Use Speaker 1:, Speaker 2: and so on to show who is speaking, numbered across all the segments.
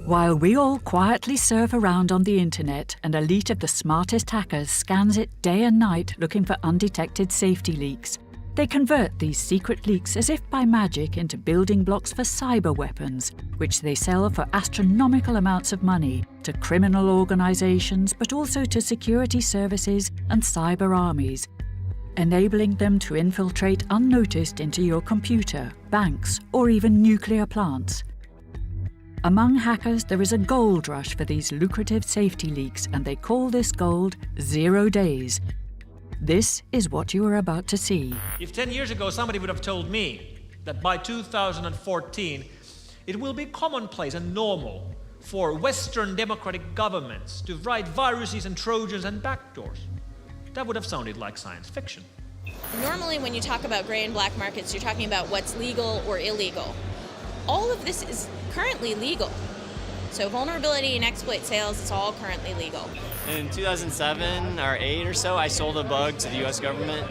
Speaker 1: While we all quietly surf around on the internet, an elite of the smartest hackers scans it day and night looking for undetected safety leaks. They convert these secret leaks as if by magic into building blocks for cyber weapons, which they sell for astronomical amounts of money to criminal organizations, but also to security services and cyber armies, enabling them to infiltrate unnoticed into your computer, banks, or even nuclear plants. Among hackers, there is a gold rush for these lucrative safety leaks, and they call this gold 0 days. This is what you are about to see.
Speaker 2: If 10 years ago somebody would have told me that by 2014 it will be commonplace and normal for Western democratic governments to write viruses and Trojans and backdoors, that would have sounded like science fiction.
Speaker 3: Normally when you talk about gray and black markets, you're talking about what's legal or illegal. All of this is currently legal. So vulnerability and exploit sales, it's all currently legal.
Speaker 4: In 2007 or 8 or so, I sold a bug to the U.S. government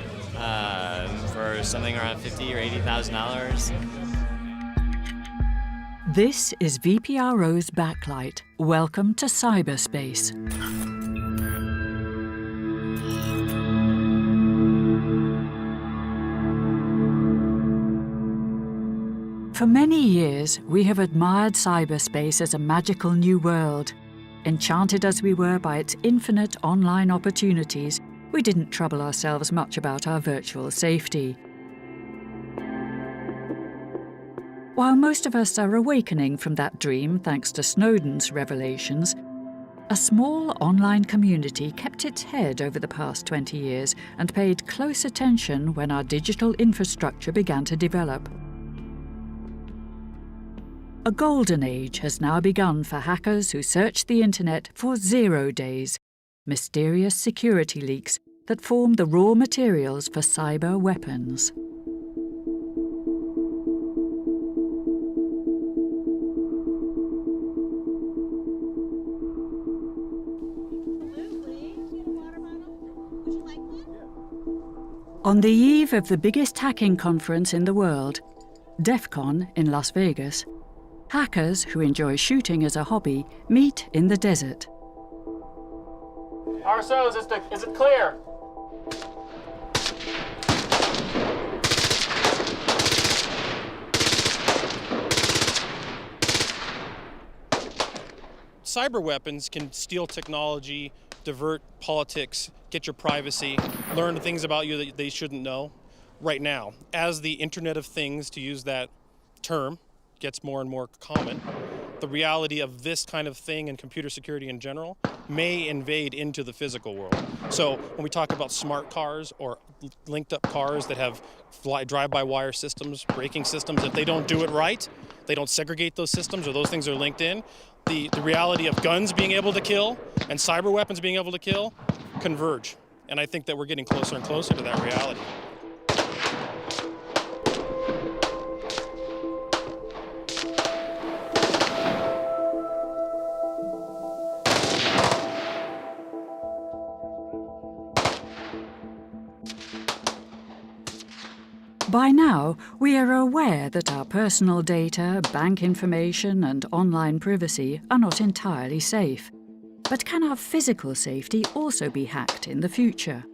Speaker 4: for something around $50,000 or $80,000.
Speaker 1: This is VPRO's Backlight. Welcome to cyberspace. For many years, we have admired cyberspace as a magical new world. Enchanted as we were by its infinite online opportunities, we didn't trouble ourselves much about our virtual safety. While most of us are awakening from that dream thanks to Snowden's revelations, a small online community kept its head over the past 20 years and paid close attention when our digital infrastructure began to develop. A golden age has now begun for hackers who search the internet for 0 days, mysterious security leaks that form the raw materials for cyber weapons. On the eve of the biggest hacking conference in the world, DEF CON in Las Vegas, hackers who enjoy shooting as a hobby meet in the desert.
Speaker 5: RSO, is it clear?
Speaker 6: Cyber weapons can steal technology, divert politics, get your privacy, learn things about you that they shouldn't know. Right now, as the Internet of Things, to use that term, gets more and more common, the reality of this kind of thing and computer security in general may invade into the physical world. So when we talk about smart cars or linked up cars that have drive-by-wire systems, braking systems, if they don't do it right, they don't segregate those systems or those things are linked in, the reality of guns being able to kill and cyber weapons being able to kill converge. And I think that we're getting closer and closer to that reality.
Speaker 1: By now, we are aware that our personal data, bank information, and online privacy are not entirely safe. But can our physical safety also be hacked in the future?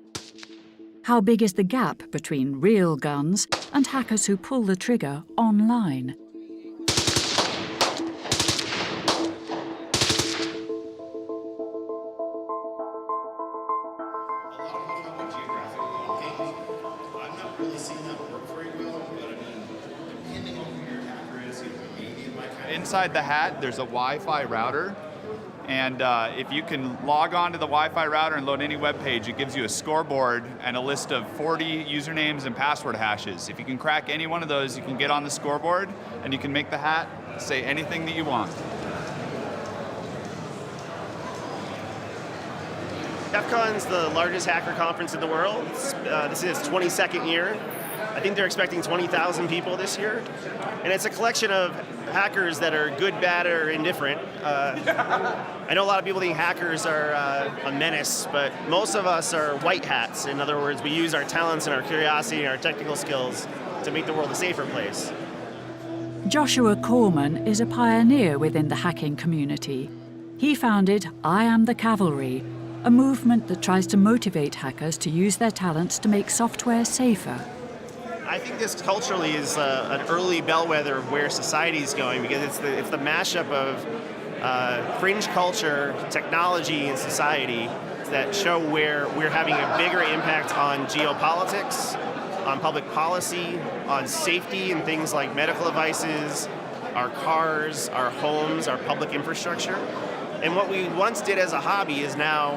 Speaker 1: How big is the gap between real guns and hackers who pull the trigger online?
Speaker 7: Inside the hat, there's a Wi-Fi router, and if you can log on to the Wi-Fi router and load any web page, it gives you a scoreboard and a list of 40 usernames and password hashes. If you can crack any one of those, you can get on the scoreboard, and you can make the hat say anything that you want.
Speaker 8: DEF CON's the largest hacker conference in the world. This is its 22nd year. I think they're expecting 20,000 people this year. And it's a collection of hackers that are good, bad, or indifferent. I know a lot of people think hackers are a menace, but most of us are white hats. In other words, we use our talents and our curiosity and our technical skills to make the world a safer place.
Speaker 1: Joshua Corman is a pioneer within the hacking community. He founded I Am the Cavalry, a movement that tries to motivate hackers to use their talents to make software safer.
Speaker 8: I think this culturally is an early bellwether of where society is going, because it's the mashup of fringe culture, technology, and society that show where we're having a bigger impact on geopolitics, on public policy, on safety and things like medical devices, our cars, our homes, our public infrastructure. And what we once did as a hobby is now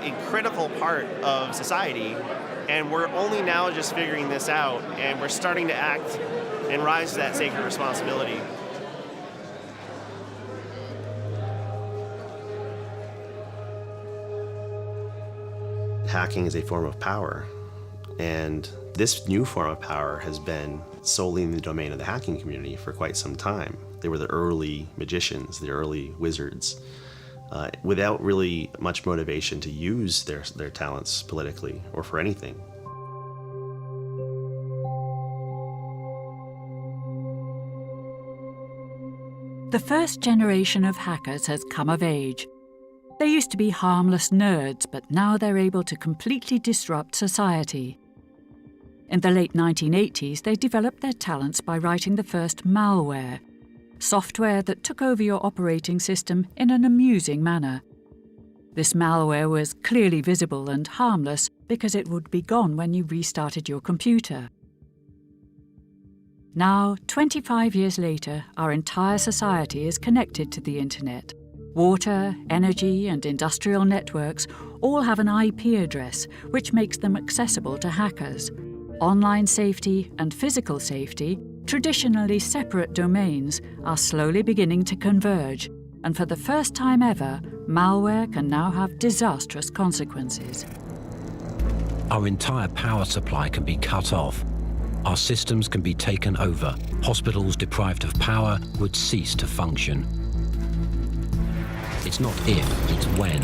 Speaker 8: a critical part of society. And we're only now just figuring this out, and we're starting to act and rise to that sacred responsibility.
Speaker 9: Hacking is a form of power, and this new form of power has been solely in the domain of the hacking community for quite some time. They were the early magicians, the early wizards, without really much motivation to use their talents politically or for anything.
Speaker 1: The first generation of hackers has come of age. They used to be harmless nerds, but now they're able to completely disrupt society. In the late 1980s, they developed their talents by writing the first malware, software that took over your operating system in an amusing manner. This malware was clearly visible and harmless because it would be gone when you restarted your computer. Now, 25 years later, our entire society is connected to the internet. Water, energy, and industrial networks all have an IP address, which makes them accessible to hackers. Online safety and physical safety, traditionally separate domains, are slowly beginning to converge, and for the first time ever, malware can now have disastrous consequences.
Speaker 10: Our entire power supply can be cut off. Our systems can be taken over. Hospitals deprived of power would cease to function. It's not if, it's when.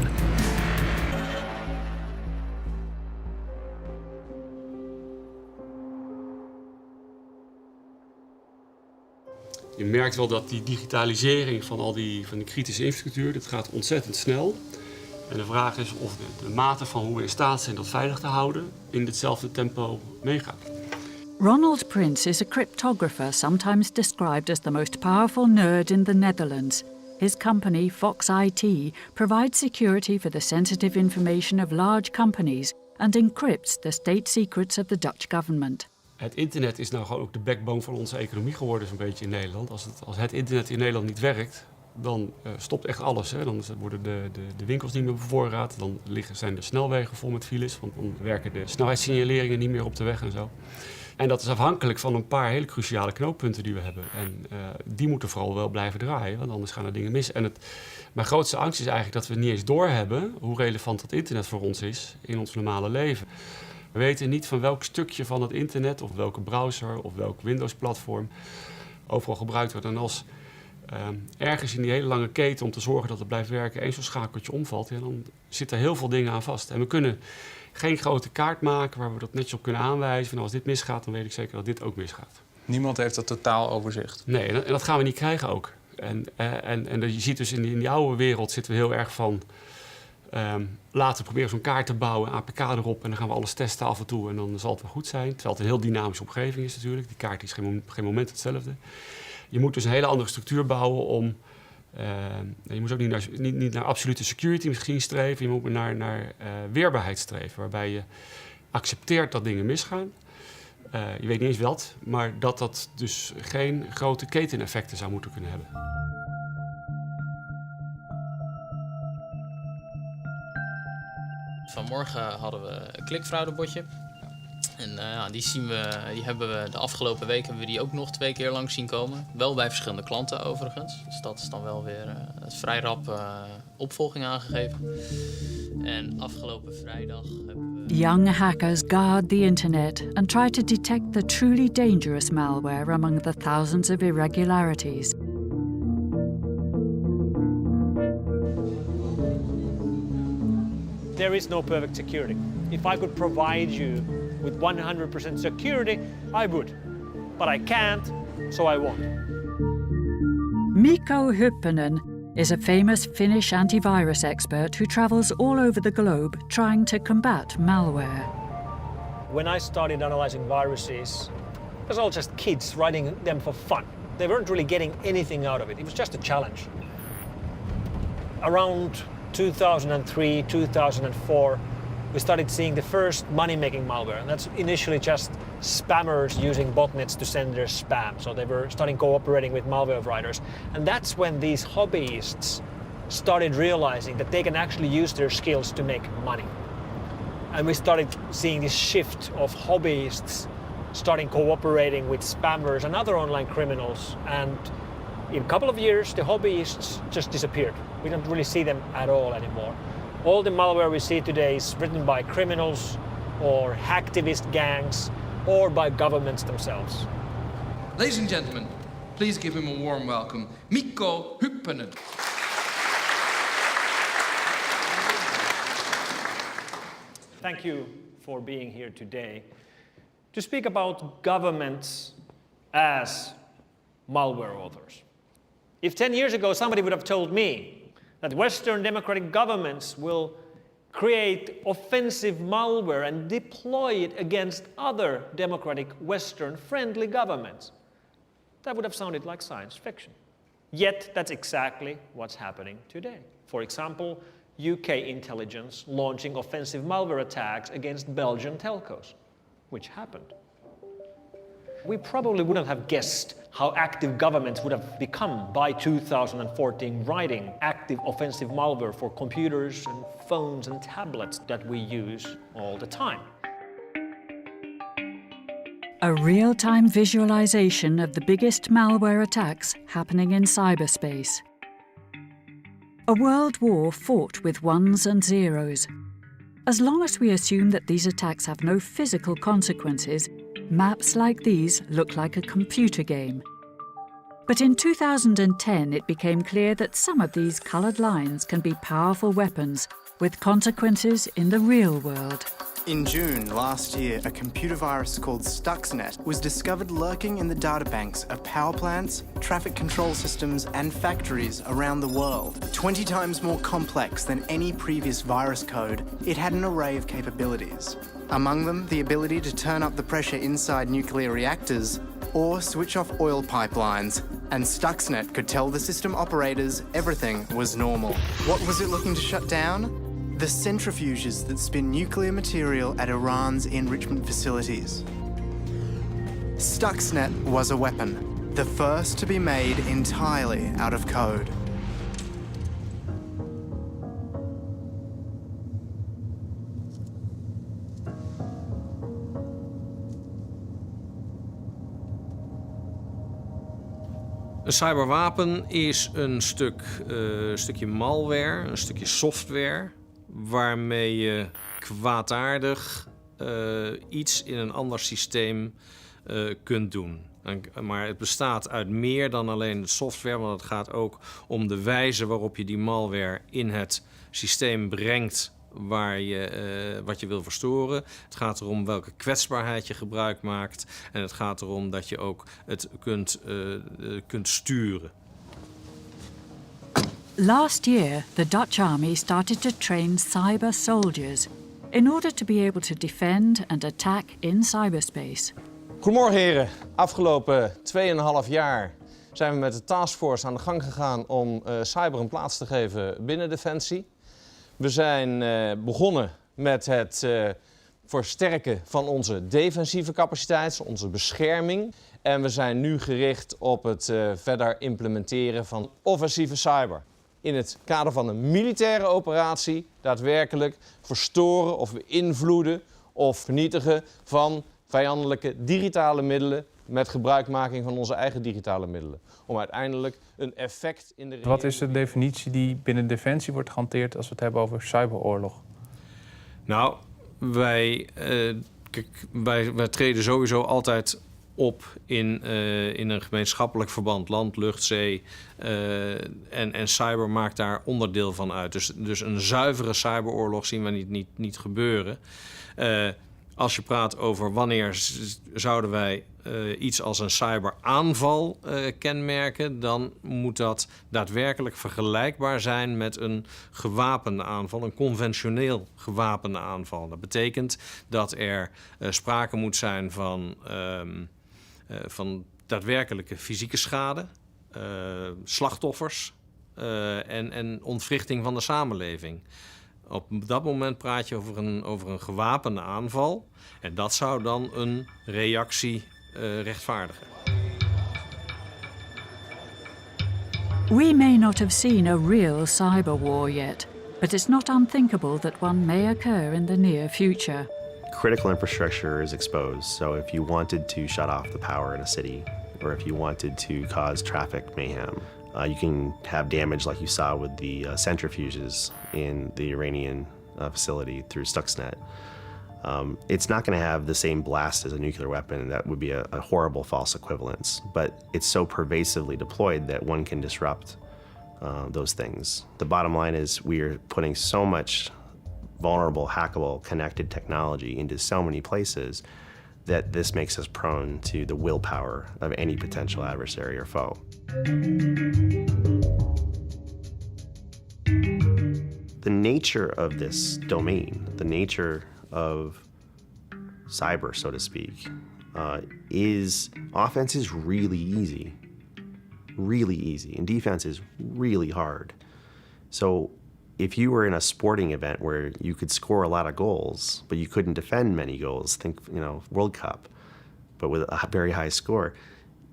Speaker 11: Je merkt wel dat die digitalisering van die kritische infrastructuur, dat gaat ontzettend snel. En de vraag is of de mate van hoe we in staat zijn dat veilig te houden in ditzelfde tempo meegaat.
Speaker 1: Ronald Prince is a cryptographer sometimes described as the most powerful nerd in the Netherlands. His company, Fox IT, provides security for the sensitive information of large companies and encrypts the state secrets of the Dutch government.
Speaker 11: Het internet is nou gewoon ook de backbone van onze economie geworden, zo'n beetje in Nederland. Als het internet in Nederland niet werkt, dan stopt echt alles. Hè. Dan worden de winkels niet meer bevoorraad, dan zijn de snelwegen vol met files, want dan werken de snelheidssignaleringen niet meer op de weg en zo. En dat is afhankelijk van een paar hele cruciale knooppunten die we hebben. En die moeten vooral wel blijven draaien, want anders gaan er dingen mis. En mijn grootste angst is eigenlijk dat we niet eens doorhebben hoe relevant dat internet voor ons is in ons normale leven. We weten niet van welk stukje van het internet of welke browser of welk Windows-platform overal gebruikt wordt. En als ergens in die hele lange keten om te zorgen dat het blijft werken één zo'n schakeltje omvalt, ja, dan zitten heel veel dingen aan vast. En we kunnen geen grote kaart maken waar we dat netjes op kunnen aanwijzen. Van als dit misgaat, dan weet ik zeker dat dit ook misgaat.
Speaker 12: Niemand heeft dat totaal overzicht.
Speaker 11: Nee, en dat gaan we niet krijgen ook. En je ziet dus in die oude wereld zitten we heel erg van laten we proberen zo'n kaart te bouwen, APK erop en dan gaan we alles testen af en toe en dan zal het wel goed zijn. Terwijl het een heel dynamische omgeving is natuurlijk. Die kaart is geen moment hetzelfde. Je moet dus een hele andere structuur bouwen om... je moet ook niet naar absolute security misschien streven. Je moet naar weerbaarheid streven, waarbij je accepteert dat dingen misgaan. Je weet niet eens wat, maar dat dus geen grote keteneffecten zou moeten kunnen hebben.
Speaker 13: Vanmorgen hadden we een klikfraudebotje. En die hebben we de afgelopen week ook nog 2 keer langs zien komen. Wel bij verschillende klanten overigens. Dus dat is dan wel weer vrij rap opvolging aangegeven. En afgelopen vrijdag hebben we...
Speaker 1: Young hackers guard the internet and try to detect the truly dangerous malware among the thousands of irregularities.
Speaker 2: There is no perfect security. If I could provide you with 100% security, I would. But I can't, so I won.
Speaker 1: Mikko Hyppönen is a famous Finnish antivirus expert who travels all over the globe trying to combat malware.
Speaker 2: When I started analyzing viruses, it was all just kids writing them for fun. They weren't really getting anything out of it. It was just a challenge. Around 2003, 2004, we started seeing the first money-making malware, and that's initially just spammers using botnets to send their spam. So they were starting cooperating with malware writers. And that's when these hobbyists started realizing that they can actually use their skills to make money. And we started seeing this shift of hobbyists starting cooperating with spammers and other online criminals. And in a couple of years, the hobbyists just disappeared. We don't really see them at all anymore. All the malware we see today is written by criminals or hacktivist gangs or by governments themselves.
Speaker 14: Ladies and gentlemen, please give him a warm welcome, Mikko Hyppönen.
Speaker 2: Thank you for being here today to speak about governments as malware authors. If 10 years ago somebody would have told me that Western democratic governments will create offensive malware and deploy it against other democratic Western-friendly governments, that would have sounded like science fiction. Yet that's exactly what's happening today. For example, UK intelligence launching offensive malware attacks against Belgian telcos, which happened. We probably wouldn't have guessed how active governments would have become by 2014 writing active offensive malware for computers and phones and tablets that we use all the time.
Speaker 1: A real-time visualization of the biggest malware attacks happening in cyberspace. A world war fought with ones and zeros. As long as we assume that these attacks have no physical consequences, maps like these look like a computer game. But in 2010, it became clear that some of these coloured lines can be powerful weapons with consequences in the real world.
Speaker 15: In June last year, a computer virus called Stuxnet was discovered lurking in the databanks of power plants, traffic control systems, and factories around the world. 20 times more complex than any previous virus code, it had an array of capabilities. Among them, the ability to turn up the pressure inside nuclear reactors or switch off oil pipelines. And Stuxnet could tell the system operators everything was normal. What was it looking to shut down? The centrifuges that spin nuclear material at Iran's enrichment facilities. Stuxnet was a weapon, the first to be made entirely out of code.
Speaker 16: Een cyberwapen is een stukje malware, een stukje software, waarmee je kwaadaardig iets in een ander systeem kunt doen. Maar het bestaat uit meer dan alleen de software, want het gaat ook om de wijze waarop je die malware in het systeem brengt wat je wil verstoren. Het gaat erom welke kwetsbaarheid je gebruik maakt. En het gaat erom dat je ook het kunt sturen.
Speaker 1: Last year, the Dutch army started to train cyber soldiers in order to be able to defend and attack in cyberspace.
Speaker 16: Goedemorgen heren. Afgelopen 2,5 jaar zijn we met de taskforce aan de gang gegaan om cyber een plaats te geven binnen Defensie. We zijn begonnen met het versterken van onze defensieve capaciteit, onze bescherming. En we zijn nu gericht op het verder implementeren van offensieve cyber. In het kader van een militaire operatie daadwerkelijk verstoren of beïnvloeden of vernietigen van vijandelijke digitale middelen met gebruikmaking van onze eigen digitale middelen. Om uiteindelijk een effect in de...
Speaker 12: Wat is de definitie die binnen Defensie wordt gehanteerd als we het hebben over cyberoorlog?
Speaker 16: Nou, wij treden sowieso altijd op in een gemeenschappelijk verband. Land, lucht, zee. En cyber maakt daar onderdeel van uit. Dus een zuivere cyberoorlog zien we niet gebeuren. Als je praat over wanneer zouden wij iets als een cyberaanval kenmerken, dan moet dat daadwerkelijk vergelijkbaar zijn met een gewapende aanval, een conventioneel gewapende aanval. Dat betekent dat er sprake moet zijn van daadwerkelijke fysieke schade, slachtoffers en ontwrichting van de samenleving. Op dat moment praat je over een gewapende aanval. En dat zou dan een reactie rechtvaardigen.
Speaker 1: We may not have seen a real cyber war yet, but it's not unthinkable that one may occur in the near future.
Speaker 9: Critical infrastructure is exposed, so if you wanted to shut off the power in a city, or if you wanted to cause traffic mayhem, you can have damage like you saw with the centrifuges in the Iranian facility through Stuxnet. It's not going to have the same blast as a nuclear weapon. That would be a horrible false equivalence. But it's so pervasively deployed that one can disrupt those things. The bottom line is we are putting so much vulnerable, hackable, connected technology into so many places that this makes us prone to the willpower of any potential adversary or foe. The nature of this domain, the nature of cyber, so to speak, is offense is really easy, and defense is really hard. So if you were in a sporting event where you could score a lot of goals, but you couldn't defend many goals, think, World Cup, but with a very high score,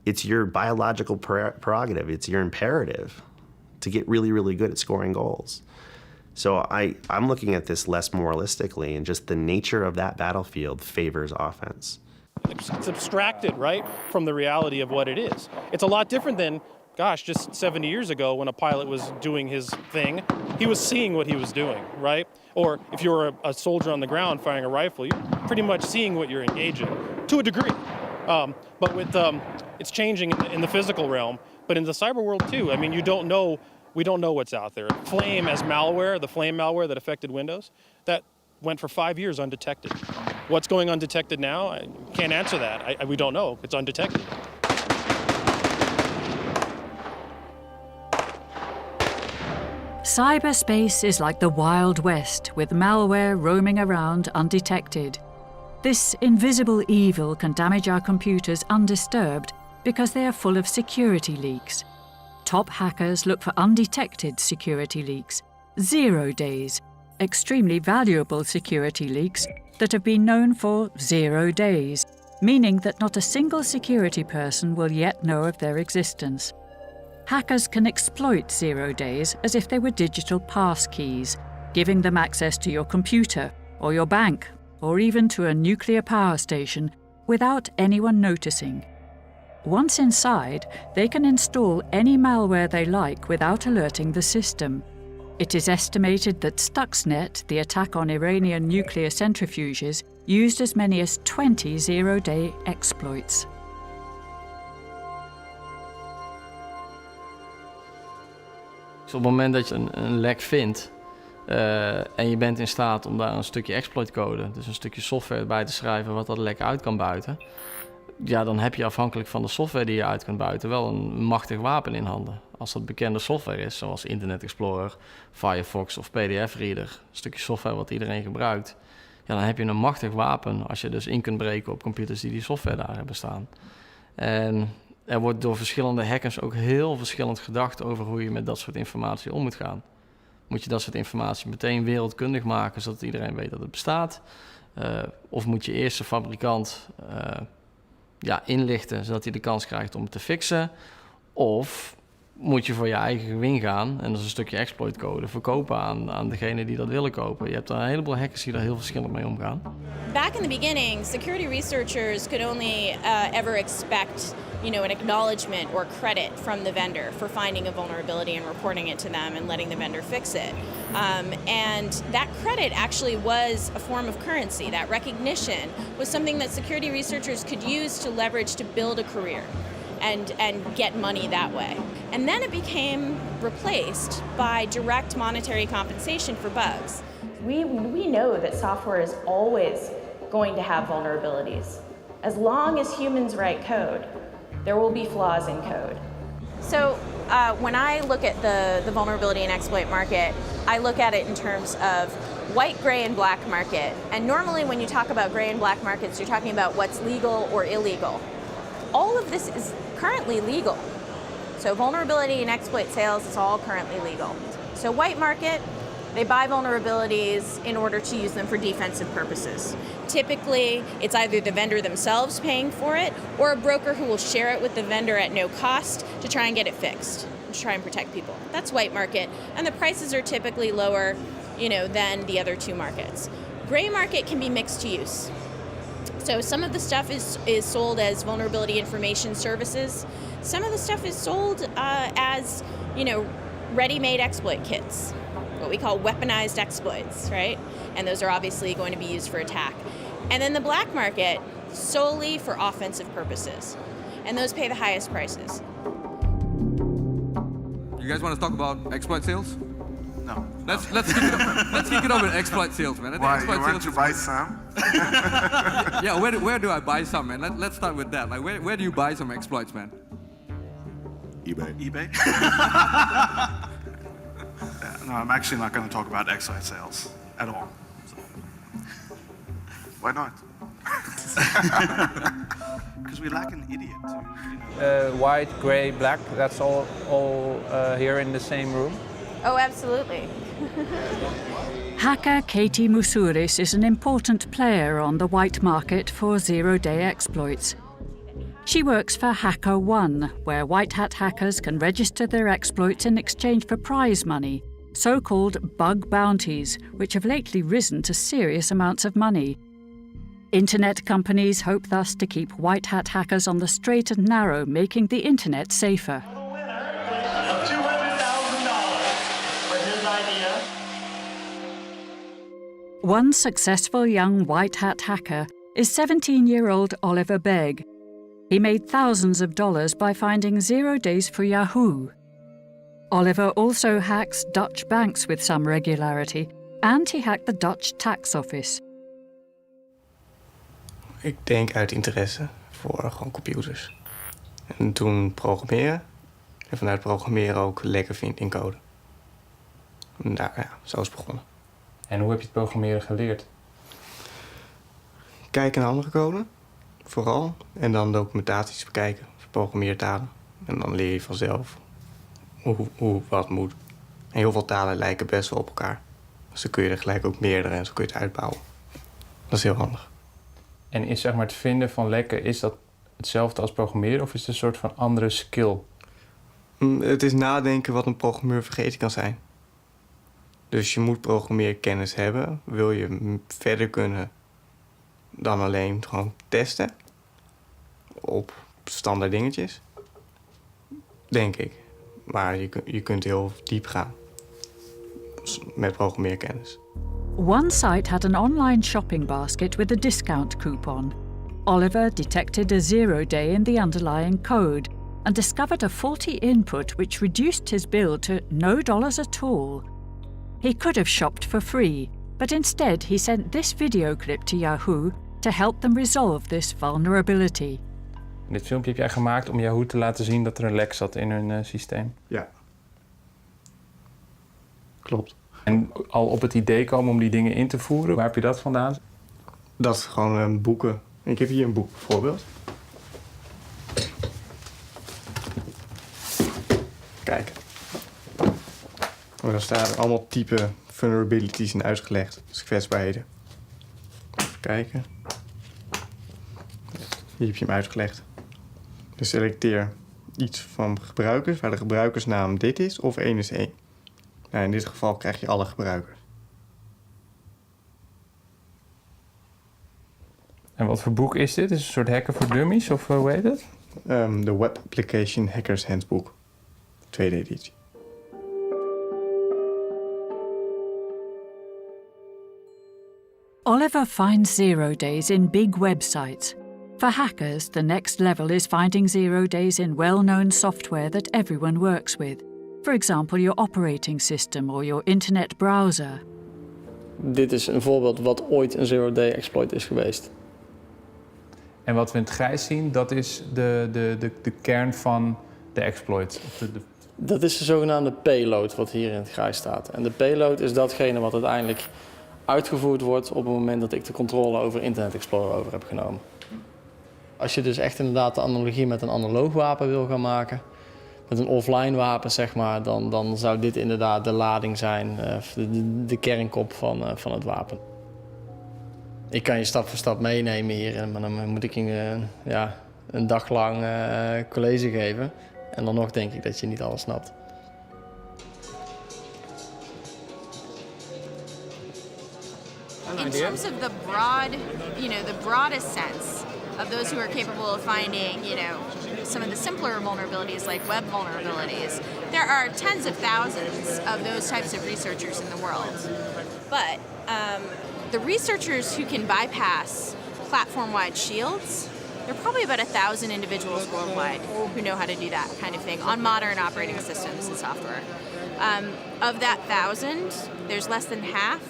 Speaker 9: it's your biological prerogative, it's your imperative to get really, really good at scoring goals. So I'm looking at this less moralistically, and just the nature of that battlefield favors offense.
Speaker 6: It's abstracted, right, from the reality of what it is. It's a lot different than, gosh, just 70 years ago when a pilot was doing his thing. He was seeing what he was doing, right? Or if you were a soldier on the ground firing a rifle, you're pretty much seeing what you're engaged in, to a degree. But with it's changing in the physical realm, but in the cyber world too. I mean, we don't know what's out there. Flame as malware, the Flame malware that affected Windows, that went for 5 years undetected. What's going undetected now? I can't answer that. We don't know. It's undetected.
Speaker 1: Cyberspace is like the Wild West, with malware roaming around undetected. This invisible evil can damage our computers undisturbed because they are full of security leaks. Top hackers look for undetected security leaks, 0 days, extremely valuable security leaks that have been known for 0 days, meaning that not a single security person will yet know of their existence. Hackers can exploit 0 days as if they were digital pass keys, giving them access to your computer or your bank or even to a nuclear power station without anyone noticing. Once inside, they can install any malware they like without alerting the system. It is estimated that Stuxnet, the attack on Iranian nuclear centrifuges, used as many as 20 zero-day exploits.
Speaker 17: Dus op het moment dat je een lek vindt en je bent in staat om daar een stukje exploitcode, dus een stukje software bij te schrijven wat dat lek uit kan buiten, ja, dan heb je afhankelijk van de software die je uit kunt buiten wel een machtig wapen in handen. Als dat bekende software is, zoals Internet Explorer, Firefox of PDF-reader, een stukje software wat iedereen gebruikt, ja, dan heb je een machtig wapen als je dus in kunt breken op computers die software daar hebben staan. En er wordt door verschillende hackers ook heel verschillend gedacht over hoe je met dat soort informatie om moet gaan. Moet je dat soort informatie meteen wereldkundig maken, zodat iedereen weet dat het bestaat? Of moet je eerst de fabrikant inlichten, zodat hij de kans krijgt om het te fixen? Of moet je voor je eigen gewin gaan en dus een stukje exploitcode verkopen aan degene die dat willen kopen? Je hebt een heleboel hackers die daar heel verschillend mee omgaan.
Speaker 3: Back in the beginning, security researchers could only ever expect, an acknowledgement or credit from the vendor for finding a vulnerability and reporting it to them and letting the vendor fix it. And that credit actually was a form of currency. That recognition was something that security researchers could use to leverage to build a career and get money that way. And then it became replaced by direct monetary compensation for bugs.
Speaker 18: We know that software is always
Speaker 3: going to have vulnerabilities. As long as humans write code, there will be flaws in code. So when I look at the vulnerability and exploit market, I look at it in terms of white, gray, and black market. And normally when you talk about gray and black markets, you're talking about what's legal or illegal. All of this is currently legal. So vulnerability and exploit sales is all currently legal. So white market, they buy vulnerabilities in order to use them for defensive purposes. Typically, it's either the vendor themselves paying for it or a broker who will share it with the vendor at no cost to try and get it fixed, to try and protect people. That's white market, and the prices are typically lower, than the other two markets. Gray market can be mixed use. So some of the stuff is sold as vulnerability information services. Some of the stuff is sold as, ready-made exploit kits, what we call weaponized exploits, right? And those are obviously going to be used for attack. And then the black market, solely for offensive purposes. And those pay the highest prices.
Speaker 14: You guys want to talk about exploit sales?
Speaker 18: No.
Speaker 14: Let's kick it up. Let's kick it up with exploit sales, man.
Speaker 18: Why, you want to buy some?
Speaker 14: Yeah, where do I buy some, man? Let's start with that. Like, where do you buy some exploits, man?
Speaker 18: eBay. eBay? No, I'm actually not going to talk about exploit sales at all. So. Why not? Because we lack an idiot.
Speaker 12: White, gray, black, that's all here in the same room?
Speaker 3: Oh, absolutely.
Speaker 1: Hacker Katie Mousouris is an important player on the white market for zero-day exploits. She works for HackerOne, where white hat hackers can register their exploits in exchange for prize money, so-called bug bounties, which have lately risen to serious amounts of money. Internet companies hope thus to keep white hat hackers on the straight and narrow, making the internet safer. One successful young white hat hacker is 17-year-old Oliver Begg. He made thousands of dollars by finding 0 days for Yahoo. Oliver also hacks Dutch banks with some regularity, and he hacked the Dutch tax office.
Speaker 17: Ik denk uit interesse voor gewoon computers. En toen programmeren. En vanuit programmeren ook lekker vind in code. En daar, ja, zo is het begonnen.
Speaker 12: En hoe heb je het programmeren geleerd?
Speaker 17: Kijken naar andere code, vooral. En dan documentaties bekijken, programmeertalen. En dan leer je vanzelf hoe wat moet. En heel veel talen lijken best wel op elkaar. Dus dan kun je er gelijk ook meerdere en zo kun je het uitbouwen. Dat is heel handig.
Speaker 12: En is zeg maar het vinden van lekken, is dat hetzelfde als programmeren of is het een soort van andere skill?
Speaker 17: Het is nadenken wat een programmeur vergeten kan zijn. Dus je moet programmeerkennis hebben. Wil je verder kunnen dan alleen gewoon testen op standaard dingetjes? Denk ik. Maar je kunt heel diep gaan met programmeerkennis.
Speaker 1: One site had an online shopping basket with a discount coupon. Oliver detected a 0 day in the underlying code and discovered a faulty input which reduced his bill to no dollars at all. He could have shopped for free, but instead he sent this video clip to Yahoo to help them resolve this vulnerability.
Speaker 12: Dit filmpje heb jij gemaakt om Yahoo te laten zien dat er een lek zat in hun systeem?
Speaker 17: Ja. Klopt.
Speaker 12: En al op het idee komen om die dingen in te voeren, waar heb je dat vandaan?
Speaker 17: Dat is gewoon boeken. Ik heb hier een boek bijvoorbeeld. Kijk. Daar staan allemaal type vulnerabilities in uitgelegd. Dus kwetsbaarheden. Even kijken. Hier heb je hem uitgelegd. Dus selecteer iets van gebruikers waar de gebruikersnaam dit is of 1 is 1. Nou, in dit geval krijg je alle gebruikers.
Speaker 12: En wat voor boek is dit? Is het een soort hacker voor dummies of hoe heet het?
Speaker 17: De Web Application Hackers Handbook. 2e editie.
Speaker 1: Oliver finds 0 days in big websites. For hackers, the next level is finding 0 days in well-known software that everyone works with. For example, your operating system or your internet browser.
Speaker 17: dit is een voorbeeld wat ooit een zero-day exploit is geweest.
Speaker 12: En wat we in het grijs zien, dat is de kern van de exploit.
Speaker 17: Dat is de zogenaamde payload wat hier in het grijs staat. En de payload is datgene wat uiteindelijk uitgevoerd wordt op het moment dat ik de controle over Internet Explorer over heb genomen. Als je dus echt inderdaad de analogie met een analoog wapen wil gaan maken, met een offline wapen zeg maar, dan zou dit inderdaad de lading zijn, de kernkop van het wapen. Ik kan je stap voor stap meenemen hier, maar dan moet ik een dag lang college geven. En dan nog denk ik dat je niet alles snapt.
Speaker 3: In terms of the broad, the broadest sense of those who are capable of finding, some of the simpler vulnerabilities like web vulnerabilities, there are tens of thousands of those types of researchers in the world. But the researchers who can bypass platform-wide shields, there are probably about 1,000 individuals worldwide who know how to do that kind of thing on modern operating systems and software. Of that 1,000, there's less than half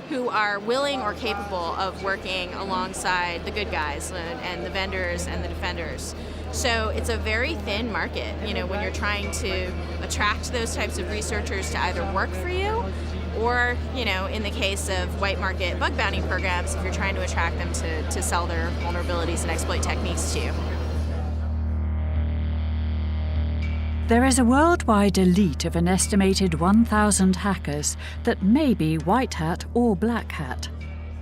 Speaker 3: who are willing or capable of working alongside the good guys and the vendors and the defenders. So it's a very thin market, when you're trying to attract those types of researchers to either work for you or, in the case of white market bug bounty programs, if you're trying to attract them to sell their vulnerabilities and exploit techniques to you.
Speaker 1: There is a worldwide elite of an estimated 1,000 hackers that may be white hat or black hat.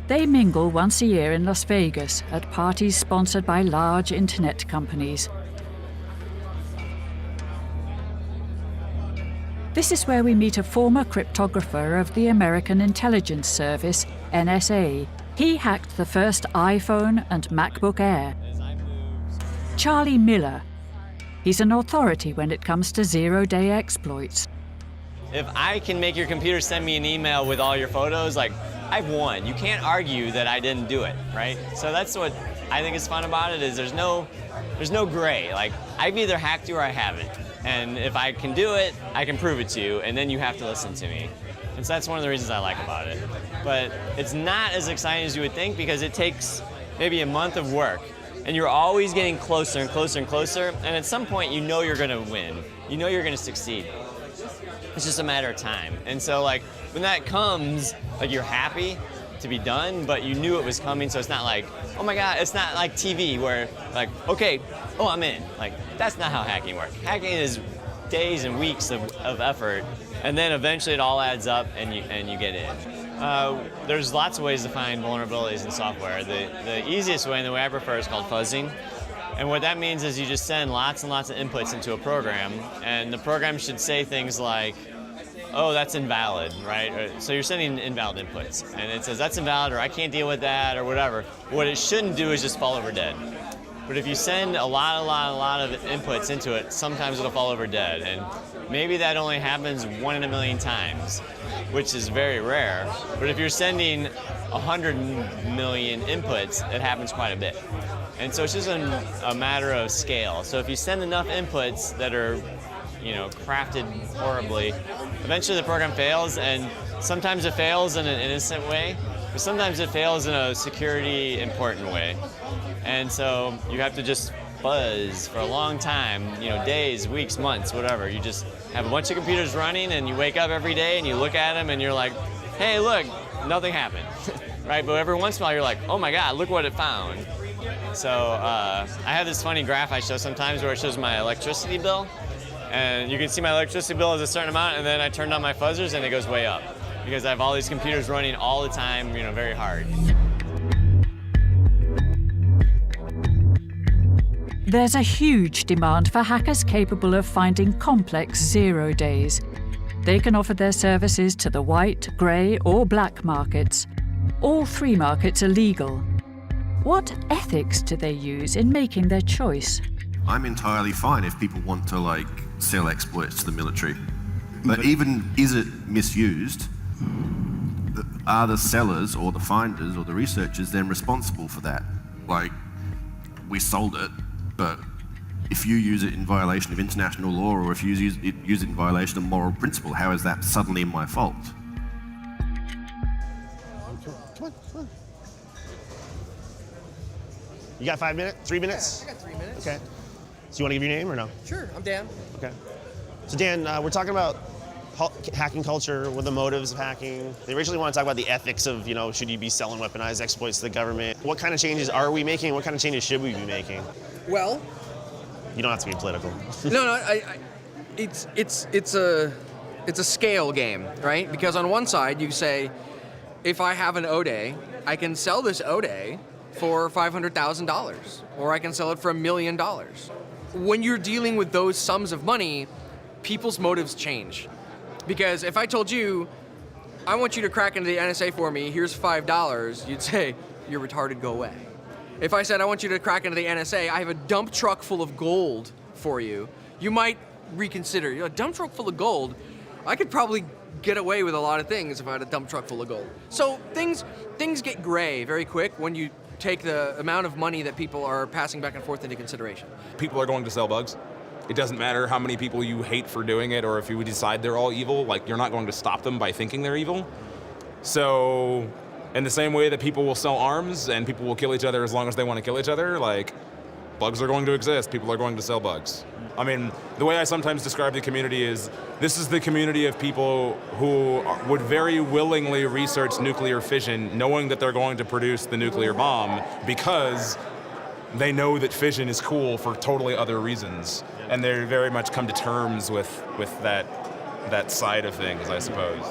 Speaker 1: They mingle once a year in Las Vegas at parties sponsored by large internet companies. This is where we meet a former cryptographer of the American Intelligence Service, NSA. He hacked the first iPhone and MacBook Air. Charlie Miller. He's an authority when it comes to zero-day exploits.
Speaker 4: If I can make your computer send me an email with all your photos, I've won. You can't argue that I didn't do it, right? So that's what I think is fun about it, is there's no gray. I've either hacked you or I haven't. And if I can do it, I can prove it to you, and then you have to listen to me. And so that's one of the reasons I like about it. But it's not as exciting as you would think, because it takes maybe a month of work. And you're always getting closer and closer and closer, and at some point you know you're gonna win. You know you're gonna succeed. It's just a matter of time. And so when that comes, you're happy to be done, but you knew it was coming, so it's not oh my God, it's not like TV where okay, I'm in. That's not how hacking works. Hacking is days and weeks of effort, and then eventually it all adds up and you get in. There's lots of ways to find vulnerabilities in software. The easiest way, and the way I prefer, is called fuzzing. And what that means is you just send lots and lots of inputs into a program, and the program should say things like, oh, that's invalid, right? So you're sending invalid inputs, and it says that's invalid, or I can't deal with that, or whatever. What it shouldn't do is just fall over dead. But if you send a lot of inputs into it, sometimes it'll fall over dead. And maybe that only happens 1 in a million times, which is very rare. But if you're sending 100 million inputs, it happens quite a bit. And so it's just a matter of scale. So if you send enough inputs that are, crafted horribly, eventually the program fails, and sometimes it fails in an innocent way, but sometimes it fails in a security important way. And so you have to just buzz for a long time, days, weeks, months, whatever. You just have a bunch of computers running, and you wake up every day and you look at them and you're like, hey, look, nothing happened, right? But every once in a while you're like, oh my God, look what it found. So I have this funny graph I show sometimes where it shows my electricity bill, and you can see my electricity bill is a certain amount, and then I turned on my fuzzers and it goes way up because I have all these computers running all the time, very hard.
Speaker 1: There's a huge demand for hackers capable of finding complex zero days. They can offer their services to the white, grey or black markets. All three markets are legal. What ethics do they use in making their choice?
Speaker 19: I'm entirely fine if people want to sell exploits to the military. But even is it misused? Are the sellers or the finders or the researchers then responsible for that? We sold it, but if you use it in violation of international law, or if you use it in violation of moral principle, how is that suddenly my fault?
Speaker 20: Come on. You got 5 minutes? 3 minutes?
Speaker 21: Yeah, I got 3 minutes.
Speaker 20: Okay. So you want to give your name or no?
Speaker 21: Sure, I'm Dan.
Speaker 20: Okay. So Dan, we're talking about hacking culture, what are the motives of hacking. They originally want to talk about the ethics of, should you be selling weaponized exploits to the government? What kind of changes are we making? What kind of changes should we be making?
Speaker 21: Well,
Speaker 20: you don't have to be political.
Speaker 21: No, it's a scale game, right? Because on one side you say, if I have an O-Day, I can sell this O-Day for $500,000, or I can sell it for $1 million. When you're dealing with those sums of money, people's motives change. Because if I told you, I want you to crack into the NSA for me, here's $5, you'd say, you're retarded, go away. If I said, I want you to crack into the NSA, I have a dump truck full of gold for you, you might reconsider. A dump truck full of gold, I could probably get away with a lot of things if I had a dump truck full of gold. So things get gray very quick when you take the amount of money that people are passing back and forth into consideration.
Speaker 22: People are going to sell bugs. It doesn't matter how many people you hate for doing it or if you decide they're all evil, you're not going to stop them by thinking they're evil. So in the same way that people will sell arms and people will kill each other as long as they want to kill each other, bugs are going to exist. People are going to sell bugs. I mean, the way I sometimes describe the community is this is the community of people who would very willingly research nuclear fission knowing that they're going to produce the nuclear bomb because they know that fission is cool for totally other reasons. And they very much come to terms with that side of things, I suppose.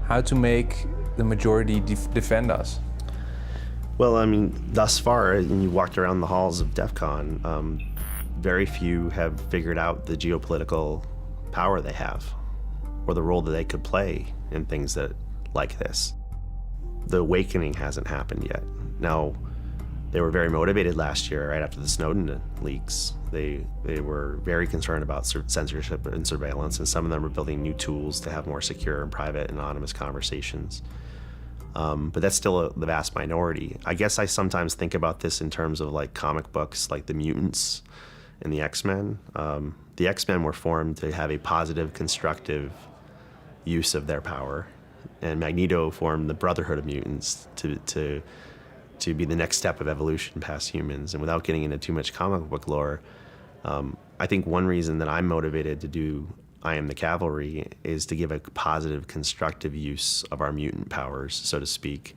Speaker 12: How to make the majority defend us?
Speaker 9: Well, I mean, thus far, when you walked around the halls of DEF CON, very few have figured out the geopolitical power they have or the role that they could play in things like this. The awakening hasn't happened yet. Now, they were very motivated last year, right after the Snowden leaks. They were very concerned about censorship and surveillance, and some of them are building new tools to have more secure and private anonymous conversations. But that's still the vast minority. I guess I sometimes think about this in terms of comic books, like the mutants and the X-Men. The X-Men were formed to have a positive, constructive use of their power, and Magneto formed the Brotherhood of Mutants to be the next step of evolution past humans. And without getting into too much comic book lore, I think one reason that I'm motivated to do I Am the Cavalry is to give a positive, constructive use of our mutant powers, so to speak,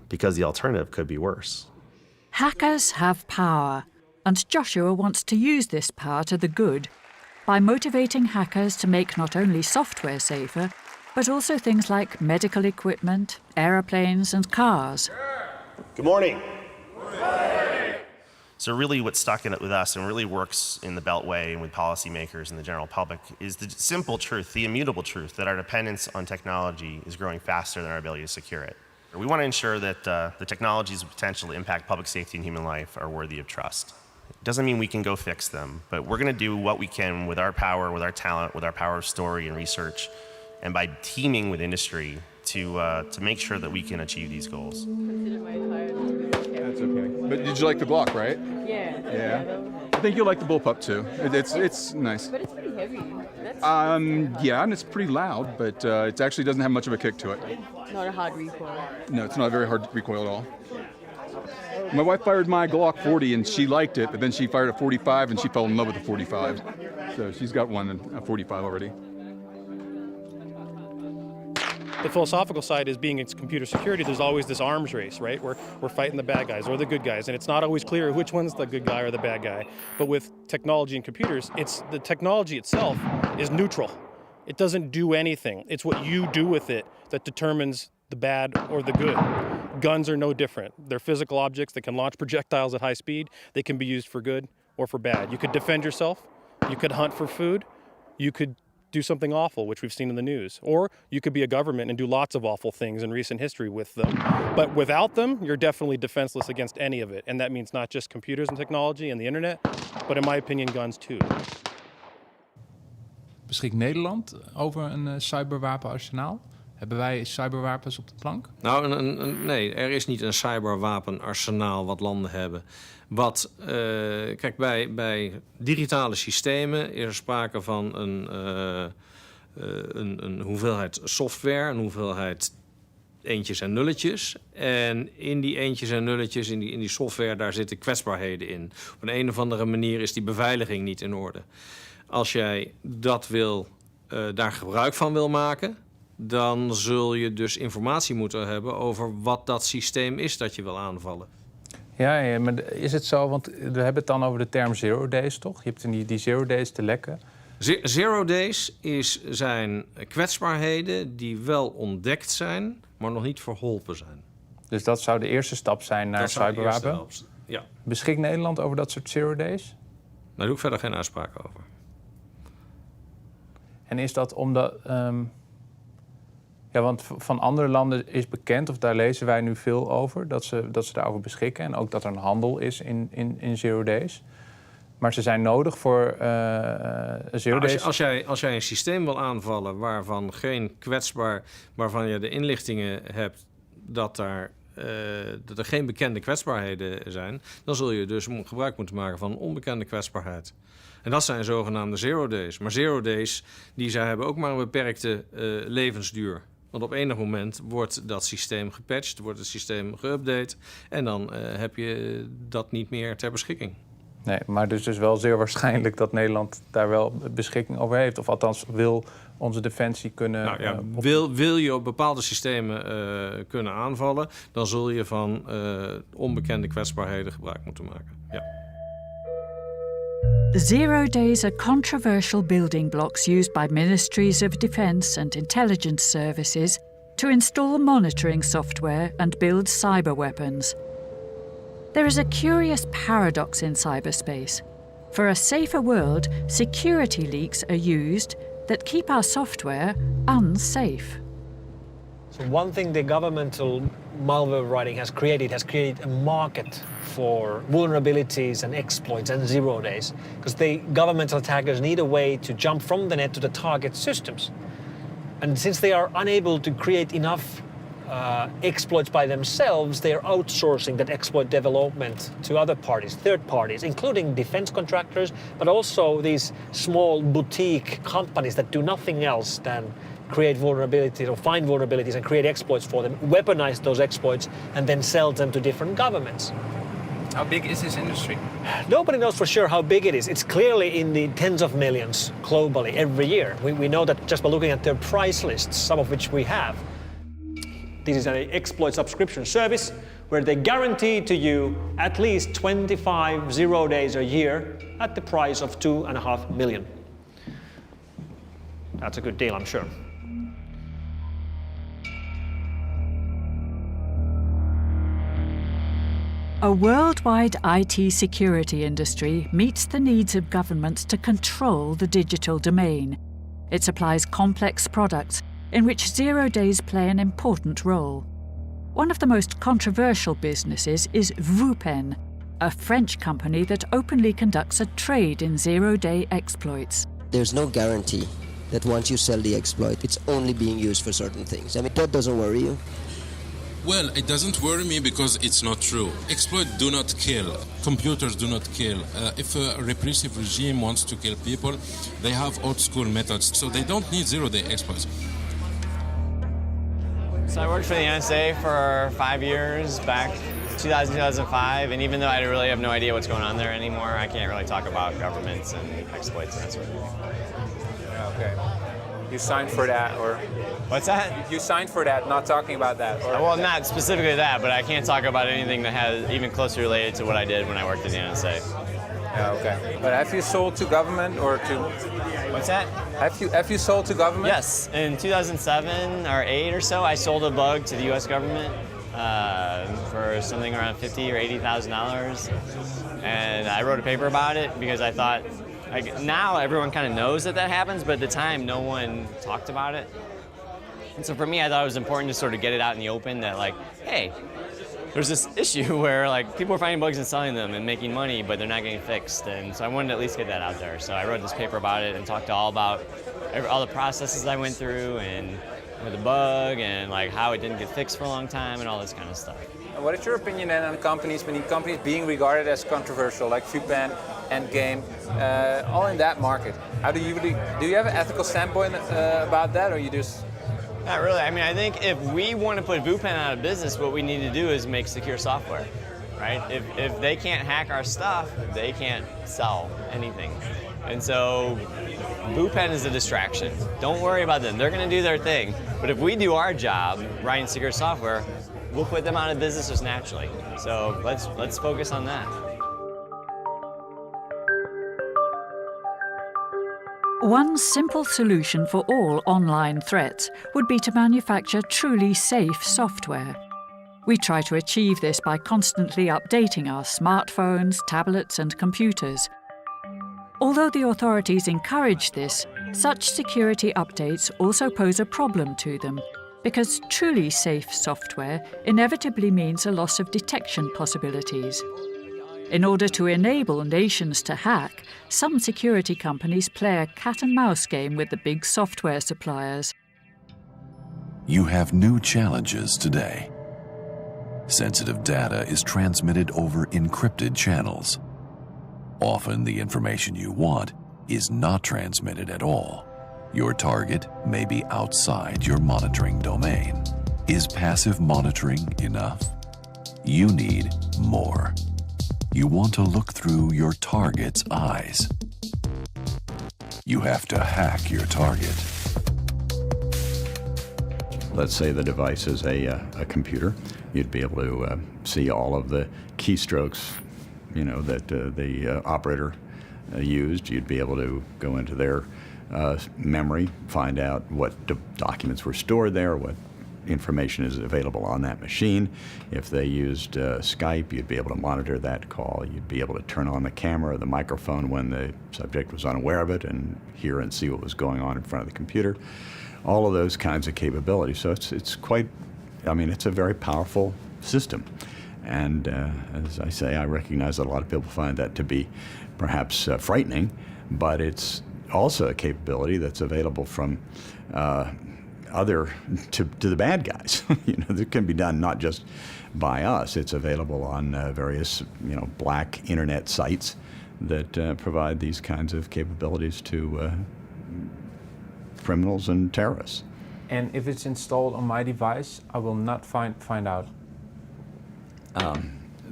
Speaker 9: because the alternative could be worse.
Speaker 1: Hackers have power, and Joshua wants to use this power to the good by motivating hackers to make not only software safer, but also things like medical equipment, aeroplanes, and cars.
Speaker 20: Good morning. So really what's stuck in it with us and really works in the Beltway and with policymakers and the general public is the simple truth, the immutable truth, that our dependence on technology is growing faster than our ability to secure it. We want to ensure that the technologies with potential to impact public safety and human life are worthy of trust. It doesn't mean we can go fix them, but we're going to do what we can with our power, with our talent, with our power of story and research, and by teaming with industry to make sure that we can achieve these goals.
Speaker 23: That's okay. But did you like the block, right?
Speaker 24: Yeah.
Speaker 23: Yeah. I think you'll like the bullpup too. It's nice.
Speaker 24: But it's pretty heavy.
Speaker 23: Yeah, and it's pretty loud, but it actually doesn't have much of a kick to it.
Speaker 24: Not a hard recoil.
Speaker 23: No, it's not a very hard recoil at all. My wife fired my Glock 40 and she liked it, but then she fired a 45 and she fell in love with the 45. So she's got a 45 already.
Speaker 6: The philosophical side is being in computer security, there's always this arms race, right? We're fighting the bad guys or the good guys, and it's not always clear which one's the good guy or the bad guy. But with technology and computers, the technology itself is neutral. It doesn't do anything. It's what you do with it that determines the bad or the good. Guns are no different. They're physical objects that can launch projectiles at high speed. They can be used for good or for bad. You could defend yourself. You could hunt for food. You could do something awful, which we've seen in the news. Or you could be a government and do lots of awful things in recent history with them. But without them, you're definitely defenseless against any of it. And that means not just computers and technology and the internet, but in my opinion, guns too.
Speaker 12: Beschikt Nederland over een cyberwapenarsenaal? Hebben wij cyberwapens op de plank?
Speaker 10: Nou, nee, er is niet een cyberwapenarsenaal wat landen hebben. Kijk, bij digitale systemen is er sprake van
Speaker 16: een hoeveelheid software, een hoeveelheid eentjes en nulletjes. En in die eentjes en nulletjes, in die software, daar zitten kwetsbaarheden in. Op een of andere manier is die beveiliging niet in orde. Als jij daar gebruik van wil maken, dan zul je dus informatie moeten hebben over wat dat systeem is dat je wil aanvallen.
Speaker 12: Ja, maar is het zo, want we hebben het dan over de term zero days, toch? Je hebt die zero days te lekken.
Speaker 16: Zero days zijn kwetsbaarheden die wel ontdekt zijn, maar nog niet verholpen zijn.
Speaker 12: Dus dat zou de eerste stap zijn naar cyberwapen?
Speaker 16: Ja.
Speaker 12: Beschikt Nederland over dat soort zero days?
Speaker 16: Daar doe ik verder geen uitspraak over.
Speaker 12: En is dat omdat... Ja, want van andere landen is bekend, of daar lezen wij nu veel over, dat ze daarover beschikken. En ook dat er een handel is in zero days. Maar ze zijn nodig voor zero days.
Speaker 16: Als jij een systeem wil aanvallen waarvan je de inlichtingen hebt dat er geen bekende kwetsbaarheden zijn, dan zul je dus gebruik moeten maken van een onbekende kwetsbaarheid. En dat zijn zogenaamde zero days. Maar zero days, hebben ook maar een beperkte levensduur. Want op enig moment wordt dat systeem gepatcht, wordt het systeem geüpdate en dan heb je dat niet meer ter beschikking.
Speaker 12: Nee, maar dus wel zeer waarschijnlijk dat Nederland daar wel beschikking over heeft. Of althans wil onze defensie kunnen...
Speaker 16: Wil je op bepaalde systemen kunnen aanvallen, dan zul je van onbekende kwetsbaarheden gebruik moeten maken. Ja.
Speaker 1: Zero days are controversial building blocks used by ministries of defense and intelligence services to install monitoring software and build cyber weapons. There is a curious paradox in cyberspace. For a safer world, security leaks are used that keep our software unsafe.
Speaker 2: So one thing the governmental malware writing has created a market for vulnerabilities and exploits and zero days, because the governmental attackers need a way to jump from the net to the target systems. And since they are unable to create enough exploits by themselves, they are outsourcing that exploit development to other parties, third parties, including defense contractors, but also these small boutique companies that do nothing else than create vulnerabilities or find vulnerabilities and create exploits for them, weaponize those exploits, and then sell them to different governments.
Speaker 12: How big is this industry?
Speaker 2: Nobody knows for sure how big it is. It's clearly in the tens of millions globally every year. We know that just by looking at their price lists, some of which we have. This is an exploit subscription service where they guarantee to you at least 25 zero days a year at the price of $2.5 million. That's a good deal, I'm sure.
Speaker 1: A worldwide IT security industry meets the needs of governments to control the digital domain. It supplies complex products in which zero days play an important role. One of the most controversial businesses is VPRO, a French company that openly conducts a trade in zero-day exploits.
Speaker 5: There's no guarantee that once you sell the exploit, it's only being used for certain things. I mean, that doesn't worry you?
Speaker 7: Well, it doesn't worry me because it's not true. Exploits do not kill. Computers do not kill. If a repressive regime wants to kill people, they have old school methods, so they don't need zero-day exploits.
Speaker 4: So I worked for the NSA for 5 years, back 2000, 2005, and even though I really have no idea what's going on there anymore, I can't really talk about governments and exploits and that sort of thing.
Speaker 12: Okay. You signed for that, or...
Speaker 4: What's that?
Speaker 12: You signed for that, not talking about that. Or
Speaker 4: well, not specifically that, but I can't talk about anything that has even closely related to what I did when I worked at the NSA.
Speaker 12: Yeah, okay. But have you sold to government or to...
Speaker 4: What's that?
Speaker 12: Have you sold to government?
Speaker 4: Yes. In 2007 or 8 or so, I sold a bug to the U.S. government for something around $50,000 or $80,000. And I wrote a paper about it because I thought, like, now everyone kind of knows that happens, but at the time no one talked about it. And so for me, I thought it was important to sort of get it out in the open that, like, hey, there's this issue where, like, people are finding bugs and selling them and making money, but they're not getting fixed. And so I wanted to at least get that out there. So I wrote this paper about it and talked all about all the processes I went through and with the bug and, like, how it didn't get fixed for a long time and all this kind of stuff.
Speaker 12: What is your opinion then on companies being regarded as controversial, like VPRO, Endgame, all in that market? How do you have an ethical standpoint about that, or you just?
Speaker 4: Not really. I mean, I think if we want to put VPN out of business, what we need to do is make secure software, right? If they can't hack our stuff, they can't sell anything. And so VPN is a distraction. Don't worry about them. They're going to do their thing. But if we do our job, writing secure software, we'll put them out of business just naturally. So let's focus on that.
Speaker 1: One simple solution for all online threats would be to manufacture truly safe software. We try to achieve this by constantly updating our smartphones, tablets, and computers. Although the authorities encourage this, such security updates also pose a problem to them, because truly safe software inevitably means a loss of detection possibilities. In order to enable nations to hack, some security companies play a cat-and-mouse game with the big software suppliers.
Speaker 8: You have new challenges today. Sensitive data is transmitted over encrypted channels. Often the information you want is not transmitted at all. Your target may be outside your monitoring domain. Is passive monitoring enough? You need more. You want to look through your target's eyes. You have to hack your target.
Speaker 11: Let's say the device is a computer. You'd be able to see all of the keystrokes, that the operator used. You'd be able to go into their memory, find out what documents were stored there, what information is available on that machine. If they used Skype, you'd be able to monitor that call. You'd be able to turn on the camera or the microphone when the subject was unaware of it and hear and see what was going on in front of the computer. All of those kinds of capabilities. So it's quite, it's a very powerful system. And as I say, I recognize that a lot of people find that to be perhaps frightening, but it's also a capability that's available from to the bad guys. That can be done not just by us. It's available on various black internet sites that provide these kinds of capabilities to criminals and terrorists.
Speaker 12: And if it's installed on my device, I will not find out.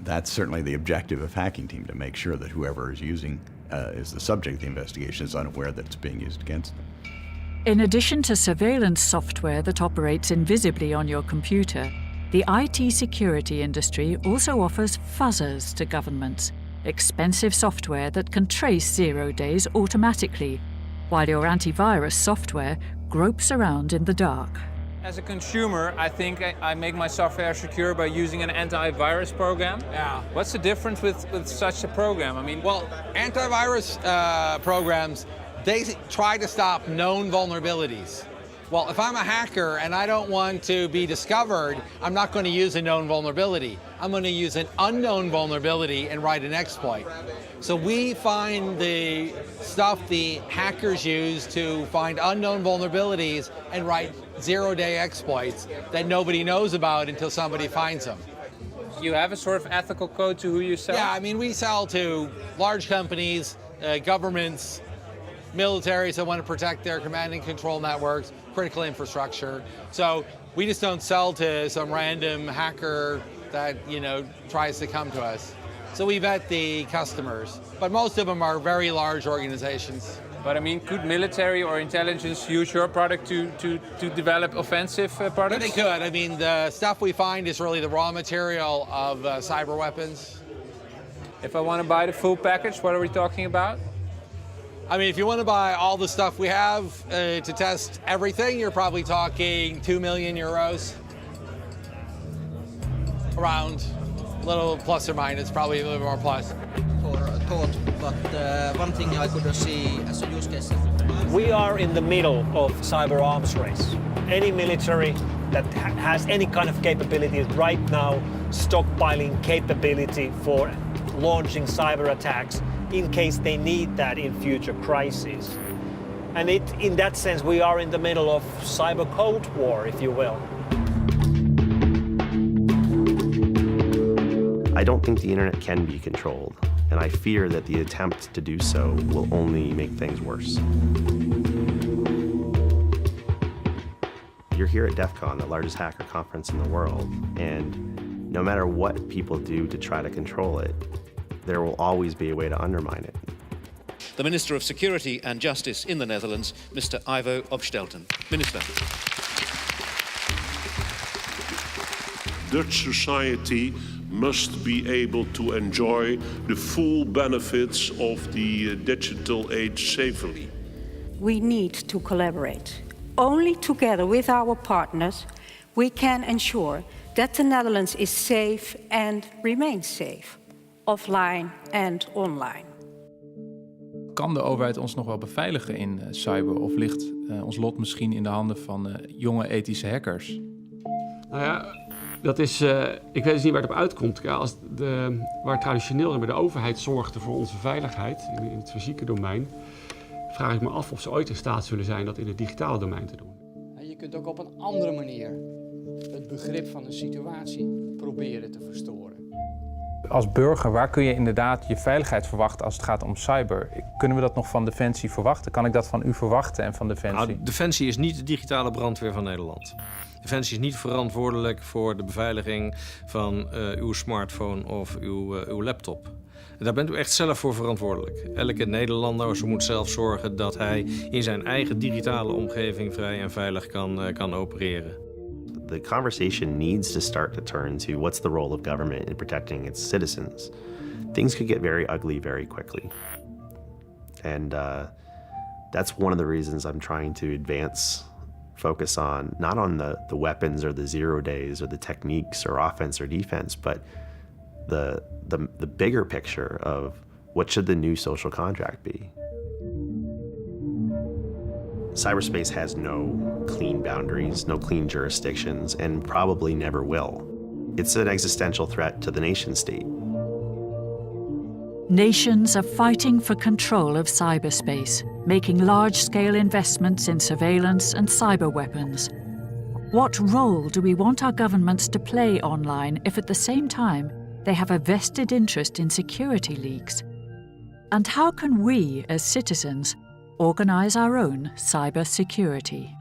Speaker 11: That's certainly the objective of hacking team, to make sure that whoever is using is the subject of the investigation is unaware that it's being used against them.
Speaker 1: In addition to surveillance software that operates invisibly on your computer, the IT security industry also offers fuzzers to governments, expensive software that can trace 0 days automatically, while your antivirus software gropes around in the dark.
Speaker 12: As a consumer, I think I make my software secure by using an antivirus program.
Speaker 13: Yeah.
Speaker 12: What's the difference with such a program?
Speaker 13: Well, antivirus programs, they try to stop known vulnerabilities. Well, if I'm a hacker and I don't want to be discovered, I'm not going to use a known vulnerability. I'm going to use an unknown vulnerability and write an exploit. So we find the stuff the hackers use to find unknown vulnerabilities and write 0-day exploits that nobody knows about until somebody finds them.
Speaker 12: You have a sort of ethical code to who you sell?
Speaker 13: Yeah, we sell to large companies, governments, militaries that want to protect their command and control networks, critical infrastructure. So we just don't sell to some random hacker that, tries to come to us. So we vet the customers, but most of them are very large organizations.
Speaker 12: But could military or intelligence use your product to develop offensive products?
Speaker 13: They could. The stuff we find is really the raw material of cyber weapons.
Speaker 12: If I want to buy the full package, what are we talking about?
Speaker 13: If you want to buy all the stuff we have to test everything, you're probably talking 2 million euros. Around, a little plus or minus, probably a little more plus.
Speaker 24: For a thought, but one thing I could see as a use case.
Speaker 25: We are in the middle of cyber arms race. Any military that has any kind of capabilities right now, stockpiling capability for launching cyber attacks in case they need that in future crises. And in that sense, we are in the middle of cyber Cold War, if you will.
Speaker 9: I don't think the internet can be controlled. And I fear that the attempt to do so will only make things worse. You're here at DEF CON, the largest hacker conference in the world, and no matter what people do to try to control it, there will always be a way to undermine it.
Speaker 3: The Minister of Security and Justice in the Netherlands, Mr. Ivo Opstelten. Minister.
Speaker 14: Dutch society must be able to enjoy the full benefits of the digital age safely.
Speaker 15: We need to collaborate. Only together with our partners we can ensure that the Netherlands is safe and remains safe, offline and online.
Speaker 12: Kan de overheid ons nog wel beveiligen in cyber? Of ligt ons lot misschien in de handen van jonge ethische hackers?
Speaker 17: Nou ja, dat is, ik weet dus niet waar het op uitkomt. Ja, waar traditioneel de overheid zorgde voor onze veiligheid in het fysieke domein, vraag ik me af of ze ooit in staat zullen zijn dat in het digitale domein te doen.
Speaker 18: Je kunt ook op een andere manier het begrip van een situatie proberen te verstoren.
Speaker 12: Als burger, waar kun je inderdaad je veiligheid verwachten als het gaat om cyber? Kunnen we dat nog van Defensie verwachten? Kan ik dat van u verwachten en van Defensie?
Speaker 26: Nou, Defensie is niet de digitale brandweer van Nederland. Defensie is niet verantwoordelijk voor de beveiliging van uw smartphone of uw laptop. Daar bent u echt zelf voor verantwoordelijk. Elke Nederlander moet zelf zorgen dat hij in zijn eigen digitale omgeving vrij en veilig kan opereren.
Speaker 9: The conversation needs to start to turn to what's the role of government in protecting its citizens. Things could get very ugly very quickly. And that's one of the reasons I'm trying to focus on, not on the weapons or the 0 days or the techniques or offense or defense, but the bigger picture of what should the new social contract be. Cyberspace has no clean boundaries, no clean jurisdictions, and probably never will. It's an existential threat to the nation state.
Speaker 1: Nations are fighting for control of cyberspace, making large-scale investments in surveillance and cyber weapons. What role do we want our governments to play online if at the same time they have a vested interest in security leaks? And how can we, as citizens, organize our own cyber security?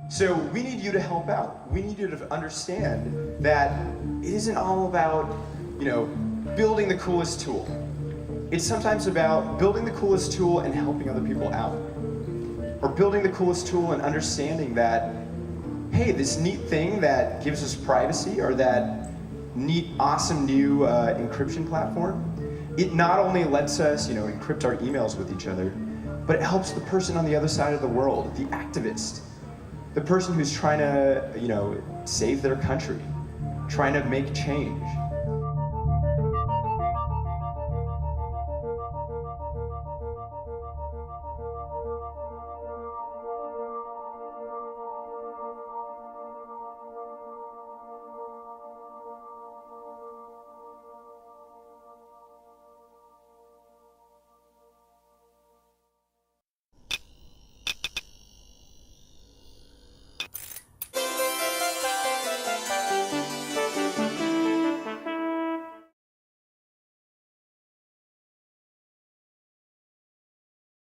Speaker 27: So we need you to help out. We need you to understand that it isn't all about, building the coolest tool. It's sometimes about building the coolest tool and helping other people out. Or building the coolest tool and understanding that, hey, this neat thing that gives us privacy, or that neat, awesome new encryption platform, it not only lets us, encrypt our emails with each other, but it helps the person on the other side of the world, the activist, the person who's trying to, save their country, trying to make change.